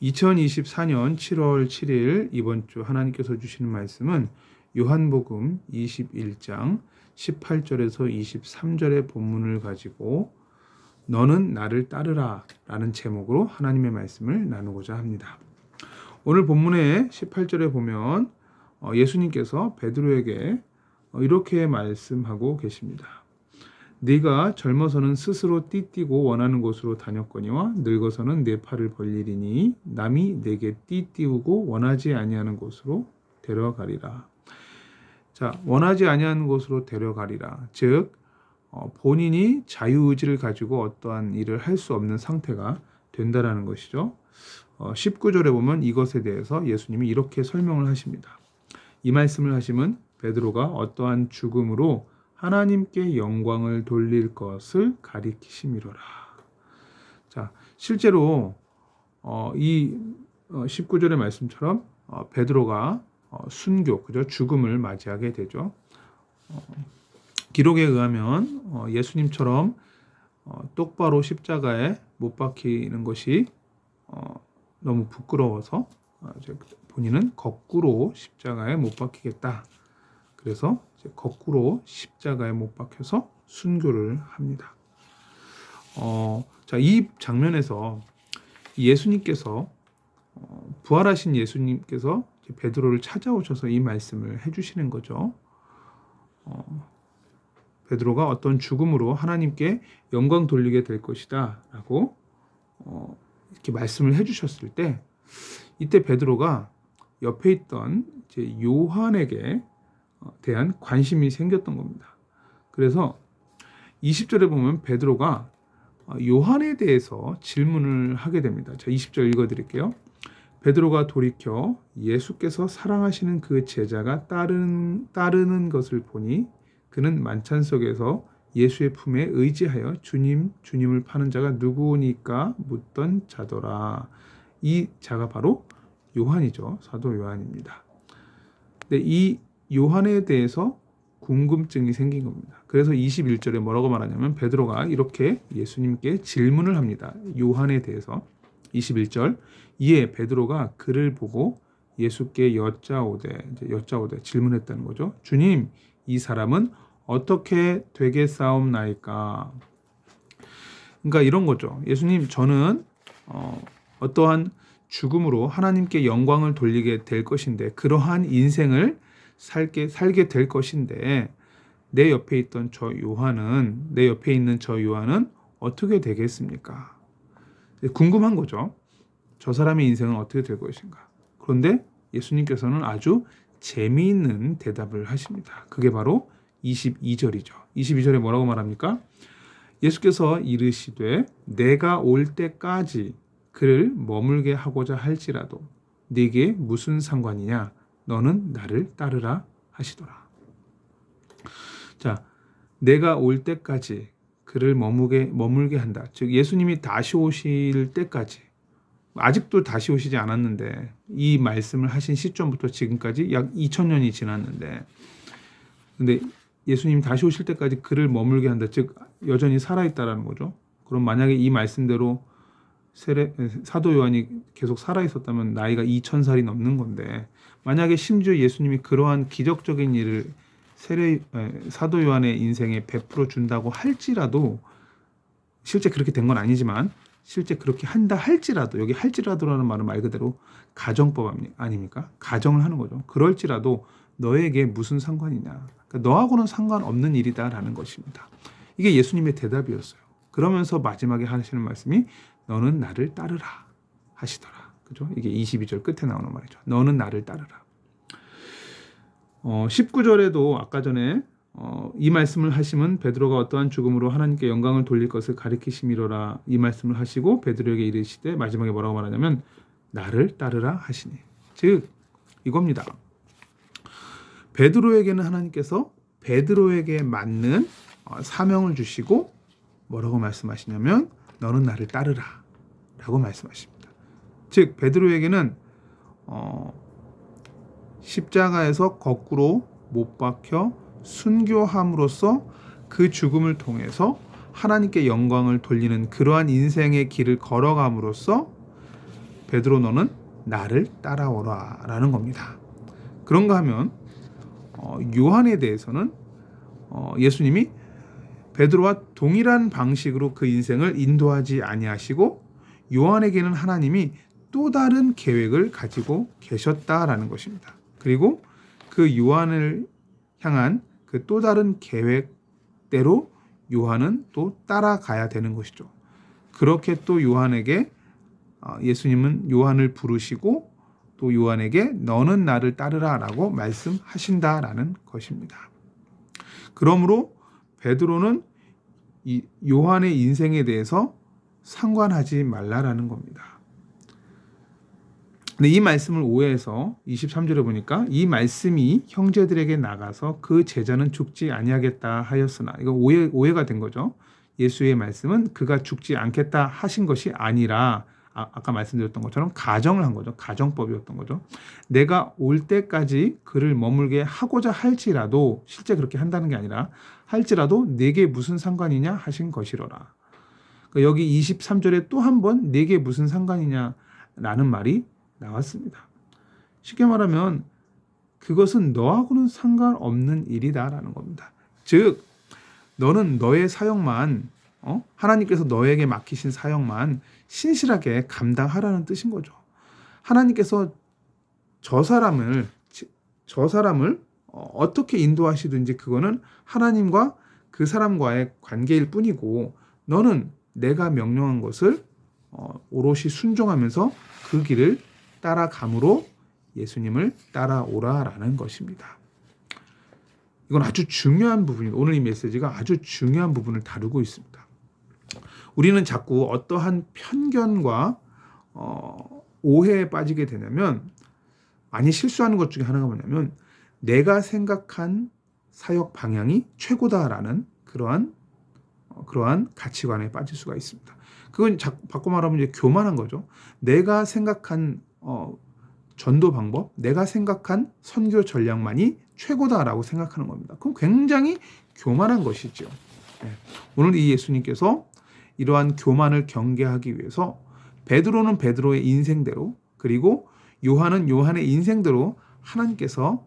2024년 7월 7일 이번 주 하나님께서 주시는 말씀은 요한복음 21장 18절에서 23절의 본문을 가지고 너는 나를 따르라 라는 제목으로 하나님의 말씀을 나누고자 합니다. 오늘 본문의 18절에 보면 예수님께서 베드로에게 이렇게 말씀하고 계십니다. 네가 젊어서는 스스로 띠띠고 원하는 곳으로 다녔거니와 늙어서는 내 팔을 벌리리니 남이 내게 띠띠우고 원하지 아니하는 곳으로 데려가리라. 자, 원하지 아니하는 곳으로 데려가리라. 즉 본인이 자유의지를 가지고 어떠한 일을 할 수 없는 상태가 된다라는 것이죠. 19절에 보면 이것에 대해서 예수님이 이렇게 설명을 하십니다. 이 말씀을 하시면 베드로가 어떠한 죽음으로 하나님께 영광을 돌릴 것을 가리키심이로라. 자, 실제로 이 19절의 말씀처럼 베드로가 순교, 그죠? 죽음을 맞이하게 되죠. 기록에 의하면 예수님처럼 똑바로 십자가에 못 박히는 것이 너무 부끄러워서 본인은 거꾸로 십자가에 못 박히겠다. 그래서 거꾸로 십자가에 못 박혀서 순교를 합니다. 자, 이 장면에서 예수님께서 부활하신 예수님께서 베드로를 찾아오셔서 이 말씀을 해주시는 거죠. 베드로가 어떤 죽음으로 하나님께 영광 돌리게 될 것이다 라고 이렇게 말씀을 해주셨을 때 이때 베드로가 옆에 있던 요한에게 대한 관심이 생겼던 겁니다. 그래서 20절에 보면 베드로가 요한에 대해서 질문을 하게 됩니다. 자, 20절 읽어드릴게요. 베드로가 돌이켜 예수께서 사랑하시는 그 제자가 따르는 것을 보니 그는 만찬 속에서 예수의 품에 의지하여 주님을 파는 자가 누구니까 묻던 자더라. 이 자가 바로 요한이죠. 사도 요한입니다. 근데 이 요한에 대해서 궁금증이 생긴 겁니다. 그래서 21절에 뭐라고 말하냐면 베드로가 이렇게 예수님께 질문을 합니다. 요한에 대해서 21절 이에 베드로가 그를 보고 예수께 여짜오되 질문했다는 거죠. 주님, 이 사람은 어떻게 되겠사옵나이까? 그러니까 이런 거죠. 예수님, 저는 어떠한 죽음으로 하나님께 영광을 돌리게 될 것인데 그러한 인생을 살게 될 것인데 내 옆에 있는 저 요한은 어떻게 되겠습니까? 궁금한 거죠. 저 사람의 인생은 어떻게 될 것인가? 그런데 예수님께서는 아주 재미있는 대답을 하십니다. 그게 바로 22절이죠. 22절에 뭐라고 말합니까? 예수께서 이르시되 내가 올 때까지 그를 머물게 하고자 할지라도 네게 무슨 상관이냐? 너는 나를 따르라 하시더라. 자, 내가 올 때까지 그를 머물게 한다. 즉 예수님이 다시 오실 때까지, 아직도 다시 오시지 않았는데 이 말씀을 하신 시점부터 지금까지 약 2000년이 지났는데 근데 예수님이 다시 오실 때까지 그를 머물게 한다. 즉 여전히 살아있다라는 거죠. 그럼 만약에 이 말씀대로 사도 요한이 계속 살아있었다면 나이가 2000살이 넘는 건데 만약에 심지어 예수님이 그러한 기적적인 일을 사도 요한의 인생에 베풀어 준다고 할지라도 실제 그렇게 된 건 아니지만 실제 그렇게 한다 할지라도 여기 할지라도라는 말은 말 그대로 가정법 아닙니까? 가정을 하는 거죠. 그럴지라도 너에게 무슨 상관이냐. 그러니까 너하고는 상관없는 일이다라는 것입니다. 이게 예수님의 대답이었어요. 그러면서 마지막에 하시는 말씀이 너는 나를 따르라 하시더라. 그죠? 이게 22절 끝에 나오는 말이죠. 너는 나를 따르라. 19절에도 아까 전에 이 말씀을 하시면 베드로가 어떠한 죽음으로 하나님께 영광을 돌릴 것을 가리키심이로라 이 말씀을 하시고 베드로에게 이르시되 마지막에 뭐라고 말하냐면 나를 따르라 하시니 즉 이겁니다. 베드로에게는 하나님께서 베드로에게 맞는 사명을 주시고 뭐라고 말씀하시냐면 너는 나를 따르라 라고 말씀하십니다. 즉 베드로에게는 십자가에서 거꾸로 못 박혀 순교함으로써 그 죽음을 통해서 하나님께 영광을 돌리는 그러한 인생의 길을 걸어감으로써 베드로 너는 나를 따라오라 라는 겁니다. 그런가 하면 요한에 대해서는 예수님이 베드로와 동일한 방식으로 그 인생을 인도하지 아니하시고 요한에게는 하나님이 또 다른 계획을 가지고 계셨다라는 것입니다. 그리고 그 요한을 향한 그 또 다른 계획대로 요한은 또 따라가야 되는 것이죠. 그렇게 또 요한에게 예수님은 요한을 부르시고 또 요한에게 너는 나를 따르라라고 말씀하신다라는 것입니다. 그러므로 베드로는 이 요한의 인생에 대해서 상관하지 말라라는 겁니다. 근데 이 말씀을 오해해서 23절에 보니까 이 말씀이 형제들에게 나가서 그 제자는 죽지 아니하겠다 하였으나, 이거 오해가 된 거죠. 예수의 말씀은 그가 죽지 않겠다 하신 것이 아니라 아까 말씀드렸던 것처럼 가정을 한 거죠. 가정법이었던 거죠. 내가 올 때까지 그를 머물게 하고자 할지라도, 실제 그렇게 한다는 게 아니라 할지라도 내게 무슨 상관이냐 하신 것이로라. 그러니까 여기 23절에 또 한 번 내게 무슨 상관이냐라는 말이 나왔습니다. 쉽게 말하면 그것은 너하고는 상관없는 일이다라는 겁니다. 즉 너는 너의 사역만 하나님께서 너에게 맡기신 사역만 신실하게 감당하라는 뜻인 거죠. 하나님께서 저 사람을 어떻게 인도하시든지 그거는 하나님과 그 사람과의 관계일 뿐이고, 너는 내가 명령한 것을 오롯이 순종하면서 그 길을 따라감으로 예수님을 따라오라라는 것입니다. 이건 아주 중요한 부분입니다. 오늘 이 메시지가 아주 중요한 부분을 다루고 있습니다. 우리는 자꾸 어떠한 편견과 오해에 빠지게 되냐면, 많이 실수하는 것 중에 하나가 뭐냐면 내가 생각한 사역 방향이 최고다라는 그러한 가치관에 빠질 수가 있습니다. 그건 바꿔 말하면 이제 교만한 거죠. 내가 생각한 전도 방법, 내가 생각한 선교 전략만이 최고다라고 생각하는 겁니다. 그럼 굉장히 교만한 것이죠. 네. 오늘 이 예수님께서 이러한 교만을 경계하기 위해서 베드로는 베드로의 인생대로, 그리고 요한은 요한의 인생대로 하나님께서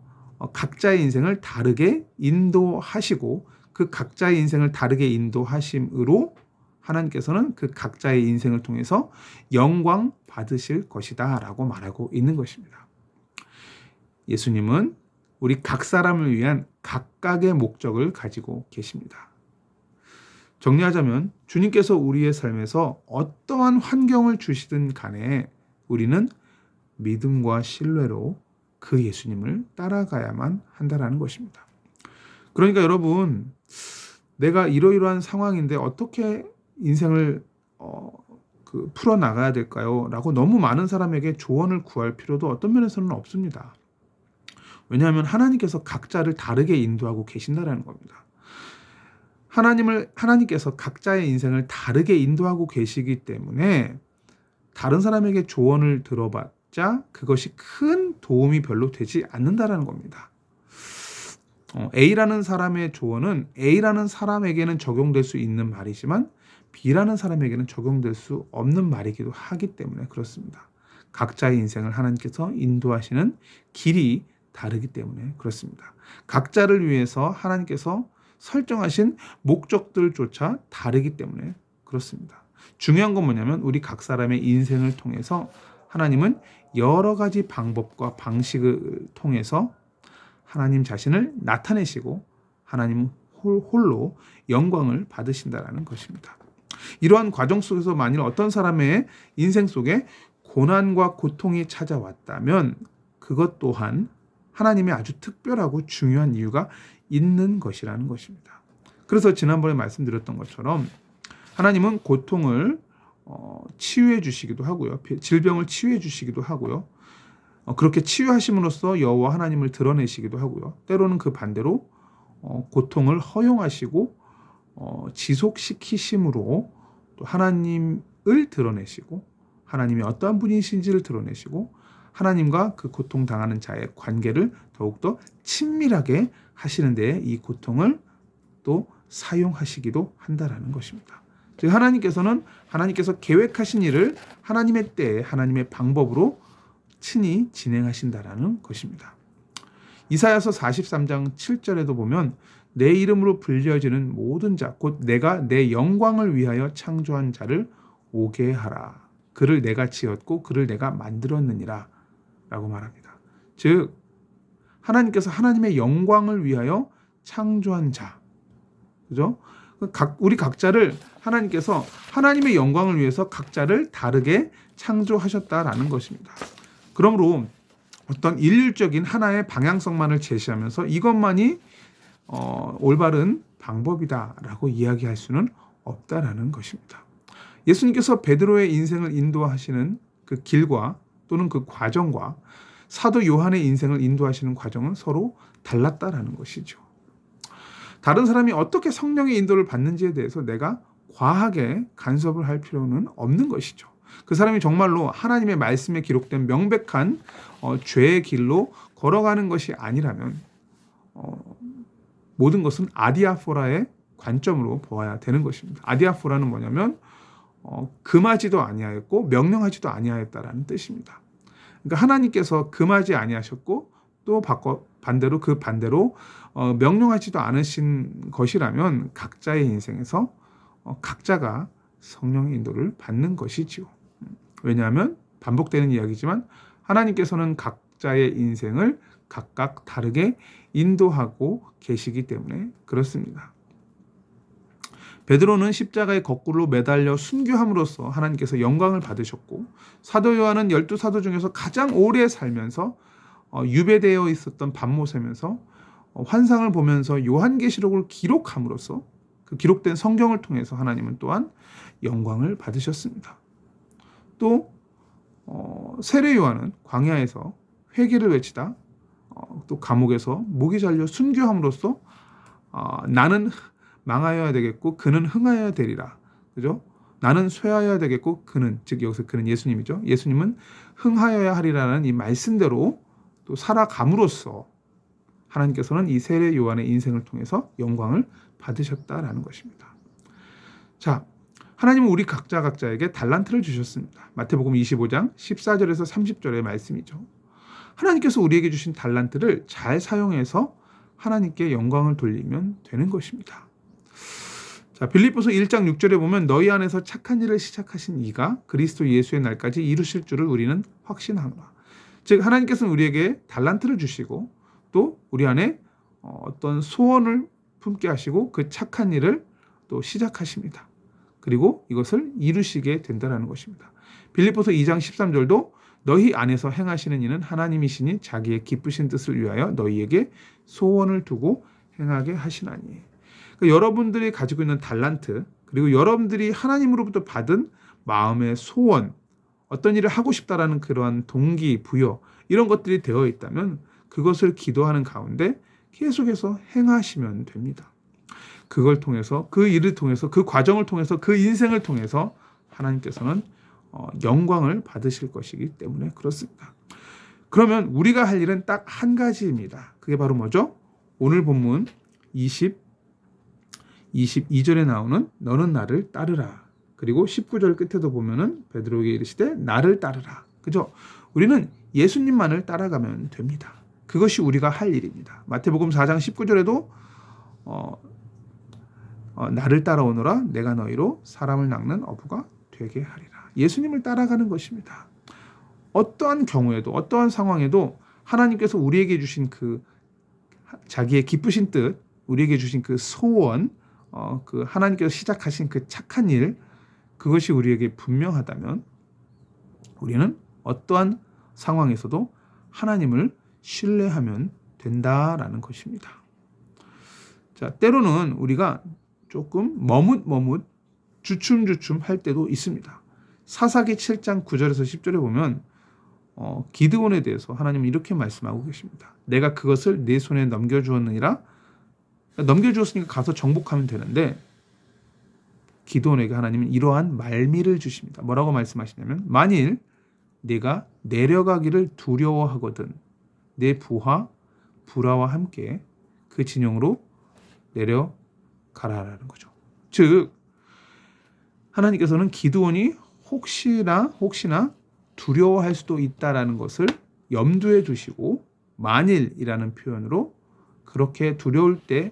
각자의 인생을 다르게 인도하시고, 그 각자의 인생을 다르게 인도하심으로 하나님께서는 그 각자의 인생을 통해서 영광 받으실 것이다 라고 말하고 있는 것입니다. 예수님은 우리 각 사람을 위한 각각의 목적을 가지고 계십니다. 정리하자면 주님께서 우리의 삶에서 어떠한 환경을 주시든 간에 우리는 믿음과 신뢰로 그 예수님을 따라가야만 한다라는 것입니다. 그러니까 여러분, 내가 이러이러한 상황인데 어떻게 인생을 풀어나가야 될까요? 라고 너무 많은 사람에게 조언을 구할 필요도 어떤 면에서는 없습니다. 왜냐하면 하나님께서 각자를 다르게 인도하고 계신다라는 겁니다. 하나님께서 각자의 인생을 다르게 인도하고 계시기 때문에 다른 사람에게 조언을 들어봤자 그것이 큰 도움이 별로 되지 않는다라는 겁니다. A라는 사람의 조언은 A라는 사람에게는 적용될 수 있는 말이지만 B라는 사람에게는 적용될 수 없는 말이기도 하기 때문에 그렇습니다. 각자의 인생을 하나님께서 인도하시는 길이 다르기 때문에 그렇습니다. 각자를 위해서 하나님께서 설정하신 목적들조차 다르기 때문에 그렇습니다. 중요한 건 뭐냐면 우리 각 사람의 인생을 통해서 하나님은 여러 가지 방법과 방식을 통해서 하나님 자신을 나타내시고 하나님 홀로 영광을 받으신다라는 것입니다. 이러한 과정 속에서 만일 어떤 사람의 인생 속에 고난과 고통이 찾아왔다면 그것 또한 하나님의 아주 특별하고 중요한 이유가 있는 것이라는 것입니다. 그래서 지난번에 말씀드렸던 것처럼 하나님은 고통을 치유해 주시기도 하고요. 질병을 치유해 주시기도 하고요. 그렇게 치유하심으로써 여호와 하나님을 드러내시기도 하고요. 때로는 그 반대로 고통을 허용하시고 지속시키심으로 또 하나님을 드러내시고 하나님이 어떠한 분이신지를 드러내시고 하나님과 그 고통당하는 자의 관계를 더욱더 친밀하게 하시는 데에 이 고통을 또 사용하시기도 한다라는 것입니다. 즉 하나님께서 계획하신 일을 하나님의 때에 하나님의 방법으로 친히 진행하신다라는 것입니다. 이사야서 43장 7절에도 보면 내 이름으로 불려지는 모든 자 곧 내가 내 영광을 위하여 창조한 자를 오게 하라. 그를 내가 지었고 그를 내가 만들었느니라 라고 말합니다. 즉 하나님께서 하나님의 영광을 위하여 창조한 자, 그죠? 우리 각자를 하나님께서 하나님의 영광을 위해서 각자를 다르게 창조하셨다라는 것입니다. 그러므로 어떤 일률적인 하나의 방향성만을 제시하면서 이것만이 올바른 방법이다라고 이야기할 수는 없다라는 것입니다. 예수님께서 베드로의 인생을 인도하시는 그 길과 또는 그 과정과 사도 요한의 인생을 인도하시는 과정은 서로 달랐다라는 것이죠. 다른 사람이 어떻게 성령의 인도를 받는지에 대해서 내가 과하게 간섭을 할 필요는 없는 것이죠. 그 사람이 정말로 하나님의 말씀에 기록된 명백한 죄의 길로 걸어가는 것이 아니라면 모든 것은 아디아포라의 관점으로 보아야 되는 것입니다. 아디아포라는 뭐냐면 금하지도 아니하였고 명령하지도 아니하였다라는 뜻입니다. 그러니까 하나님께서 금하지 아니하셨고 또 반대로 명령하지도 않으신 것이라면 각자의 인생에서 각자가 성령의 인도를 받는 것이지요. 왜냐하면 반복되는 이야기지만 하나님께서는 각자의 인생을 각각 다르게 인도하고 계시기 때문에 그렇습니다. 베드로는 십자가에 거꾸로 매달려 순교함으로써 하나님께서 영광을 받으셨고 사도 요한은 12사도 중에서 가장 오래 살면서 유배되어 있었던 밤모새면서 환상을 보면서 요한계시록을 기록함으로써 그 기록된 성경을 통해서 하나님은 또한 영광을 받으셨습니다. 또 세례 요한은 광야에서 회개를 외치다 또 감옥에서 목이 잘려 순교함으로써 나는 망하여야 되겠고 그는 흥하여야 되리라. 그죠? 나는 쇠하여야 되겠고 그는, 즉 여기서 그는 예수님이죠. 예수님은 흥하여야 하리라는 이 말씀대로 또 살아감으로써 하나님께서는 이 세례 요한의 인생을 통해서 영광을 받으셨다라는 것입니다. 자, 하나님은 우리 각자에게 달란트를 주셨습니다. 마태복음 25장 14절에서 30절의 말씀이죠. 하나님께서 우리에게 주신 달란트를 잘 사용해서 하나님께 영광을 돌리면 되는 것입니다. 자, 빌립보서 1장 6절에 보면 너희 안에서 착한 일을 시작하신 이가 그리스도 예수의 날까지 이루실 줄을 우리는 확신하노라. 즉 하나님께서는 우리에게 달란트를 주시고 또 우리 안에 어떤 소원을 품게 하시고 그 착한 일을 또 시작하십니다. 그리고 이것을 이루시게 된다는 것입니다. 빌립보서 2장 13절도 너희 안에서 행하시는 이는 하나님이시니 자기의 기쁘신 뜻을 위하여 너희에게 소원을 두고 행하게 하시나니. 그러니까 여러분들이 가지고 있는 달란트 그리고 여러분들이 하나님으로부터 받은 마음의 소원, 어떤 일을 하고 싶다라는 그러한 동기, 부여 이런 것들이 되어 있다면 그것을 기도하는 가운데 계속해서 행하시면 됩니다. 그걸 통해서 그 일을 통해서 그 과정을 통해서 그 인생을 통해서 하나님께서는 영광을 받으실 것이기 때문에 그렇습니다. 그러면 우리가 할 일은 딱 한 가지입니다. 그게 바로 뭐죠? 오늘 본문 22절에 나오는 너는 나를 따르라. 그리고 19절 끝에도 보면은 베드로에게 이르시되 나를 따르라. 그죠? 우리는 예수님만을 따라가면 됩니다. 그것이 우리가 할 일입니다. 마태복음 4장 19절에도 나를 따라오너라 내가 너희로 사람을 낚는 어부가 되게 하리라. 예수님을 따라가는 것입니다. 어떠한 경우에도 어떠한 상황에도 하나님께서 우리에게 주신 그 자기의 기쁘신 뜻, 우리에게 주신 그 소원, 그 하나님께서 시작하신 그 착한 일, 그것이 우리에게 분명하다면 우리는 어떠한 상황에서도 하나님을 신뢰하면 된다라는 것입니다. 자, 때로는 우리가 조금 머뭇머뭇 주춤주춤 할 때도 있습니다. 사사기 7장 9절에서 10절에 보면 기드온에 대해서 하나님은 이렇게 말씀하고 계십니다. 내가 그것을 네 손에 넘겨주었느니라. 넘겨주었으니까 가서 정복하면 되는데 기드온에게 하나님은 이러한 말미를 주십니다. 뭐라고 말씀하시냐면 만일 네가 내려가기를 두려워하거든 내 부하 부라와 함께 그 진영으로 내려가라라는 거죠. 즉 하나님께서는 기드온이 혹시나 두려워할 수도 있다라는 것을 염두에 두시고 만일이라는 표현으로 그렇게 두려울 때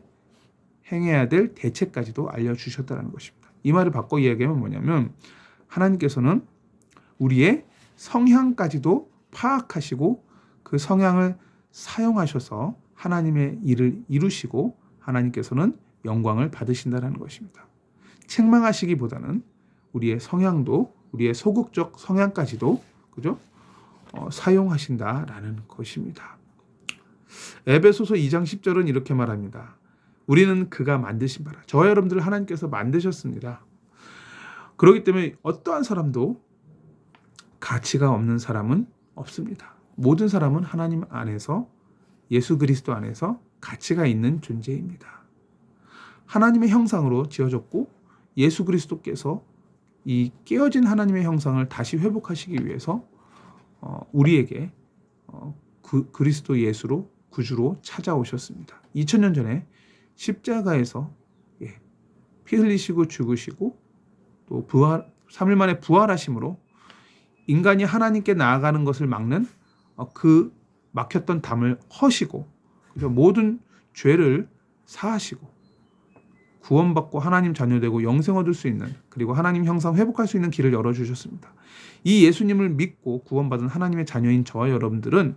행해야 될 대책까지도 알려주셨다는 것입니다. 이 말을 바꿔 이야기하면 뭐냐면 하나님께서는 우리의 성향까지도 파악하시고 그 성향을 사용하셔서 하나님의 일을 이루시고 하나님께서는 영광을 받으신다는 것입니다. 책망하시기보다는 우리의 성향도 우리의 소극적 성향까지도 그죠? 사용하신다라는 것입니다. 에베소서 2장 10절은 이렇게 말합니다. 우리는 그가 만드신 바라. 저와 여러분들을 하나님께서 만드셨습니다. 그렇기 때문에 어떠한 사람도 가치가 없는 사람은 없습니다. 모든 사람은 하나님 안에서 예수 그리스도 안에서 가치가 있는 존재입니다. 하나님의 형상으로 지어졌고 예수 그리스도께서 이 깨어진 하나님의 형상을 다시 회복하시기 위해서 우리에게 그리스도 예수로 구주로 찾아오셨습니다. 2000년 전에 십자가에서 피 흘리시고 죽으시고 또 3일 만에 부활하심으로 인간이 하나님께 나아가는 것을 막는 그 막혔던 담을 허시고 모든 죄를 사하시고 구원받고 하나님 자녀되고 영생 얻을 수 있는 그리고 하나님 형상 회복할 수 있는 길을 열어주셨습니다. 이 예수님을 믿고 구원받은 하나님의 자녀인 저와 여러분들은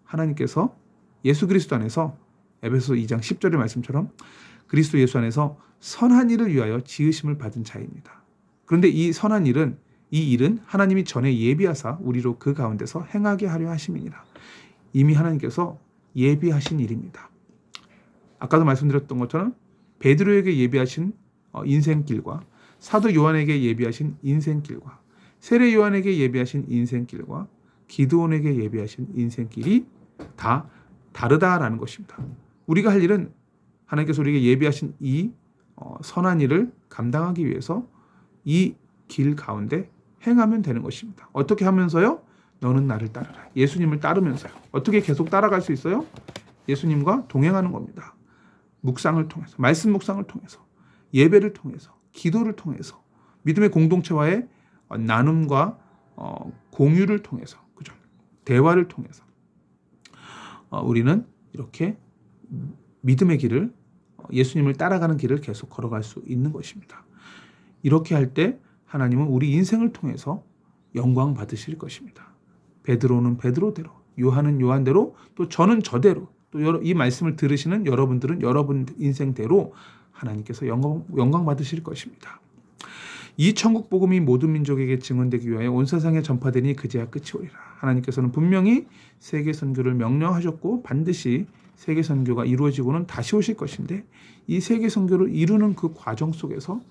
하나님께서 예수 그리스도 안에서 에베소 2장 10절의 말씀처럼 그리스도 예수 안에서 선한 일을 위하여 지으심을 받은 자입니다. 그런데 이 선한 일은 이 일은 하나님이 전에 예비하사 우리로 그 가운데서 행하게 하려 하심이니라. 이미 하나님께서 예비하신 일입니다. 아까도 말씀드렸던 것처럼 베드로에게 예비하신 인생길과 사도 요한에게 예비하신 인생길과 세례 요한에게 예비하신 인생길과 기드온에게 예비하신 인생길이 다 다르다라는 것입니다. 우리가 할 일은 하나님께서 우리에게 예비하신 이 선한 일을 감당하기 위해서 이 길 가운데 행하면 되는 것입니다. 어떻게 하면서요? 너는 나를 따르라. 예수님을 따르면서요. 어떻게 계속 따라갈 수 있어요? 예수님과 동행하는 겁니다. 묵상을 통해서, 말씀 묵상을 통해서, 예배를 통해서, 기도를 통해서, 믿음의 공동체와의 나눔과 공유를 통해서, 그죠? 대화를 통해서 우리는 이렇게 믿음의 길을 예수님을 따라가는 길을 계속 걸어갈 수 있는 것입니다. 이렇게 할 때 하나님은 우리 인생을 통해서 영광 받으실 것입니다. 베드로는 베드로대로, 요한은 요한대로, 또 저는 저대로, 또 이 말씀을 들으시는 여러분들은 여러분 인생대로 하나님께서 영광 받으실 것입니다. 이 천국 복음이 모든 민족에게 증언되기 위하여 온 세상에 전파되니 그제야 끝이 오리라. 하나님께서는 분명히 세계 선교를 명령하셨고 반드시 세계 선교가 이루어지고는 다시 오실 것인데 이 세계 선교를 이루는 그 과정 속에서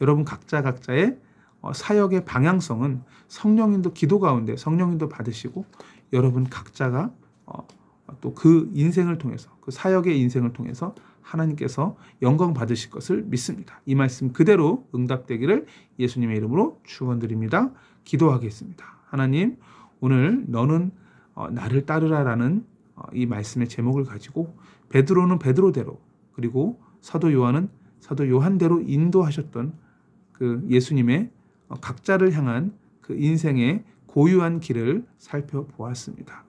여러분 각자의 사역의 방향성은 성령님도 기도 가운데 성령님도 받으시고 여러분 각자가 또 그 인생을 통해서 그 사역의 인생을 통해서 하나님께서 영광 받으실 것을 믿습니다. 이 말씀 그대로 응답되기를 예수님의 이름으로 축원드립니다. 기도하겠습니다. 하나님, 오늘 너는 나를 따르라라는 이 말씀의 제목을 가지고 베드로는 베드로대로 그리고 사도 요한은 사도 요한대로 인도하셨던 그 예수님의 각자를 향한 그 인생의 고유한 길을 살펴보았습니다.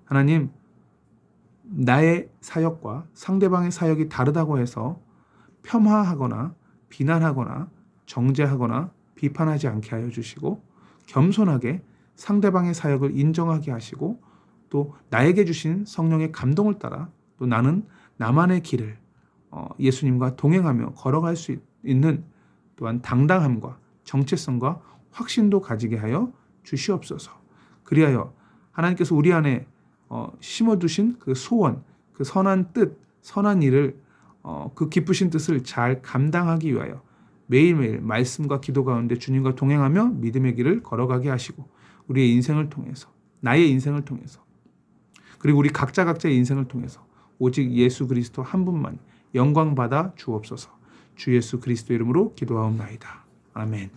하나님, 나의 사역과 상대방의 사역이 다르다고 해서 폄하하거나 비난하거나 정죄하거나 비판하지 않게 하여 주시고 겸손하게 상대방의 사역을 인정하게 하시고 또 나에게 주신 성령의 감동을 따라 또 나는 나만의 길을 예수님과 동행하며 걸어갈 수 있는 또한 당당함과 정체성과 확신도 가지게 하여 주시옵소서. 그리하여 하나님께서 우리 안에 심어두신 그 소원, 그 선한 뜻, 선한 일을 그 기쁘신 뜻을 잘 감당하기 위하여 매일매일 말씀과 기도 가운데 주님과 동행하며 믿음의 길을 걸어가게 하시고 우리의 인생을 통해서 나의 인생을 통해서 그리고 우리 각자의 인생을 통해서 오직 예수 그리스도 한 분만 영광 받아 주옵소서. 주 예수 그리스도 이름으로 기도하옵나이다. 아멘.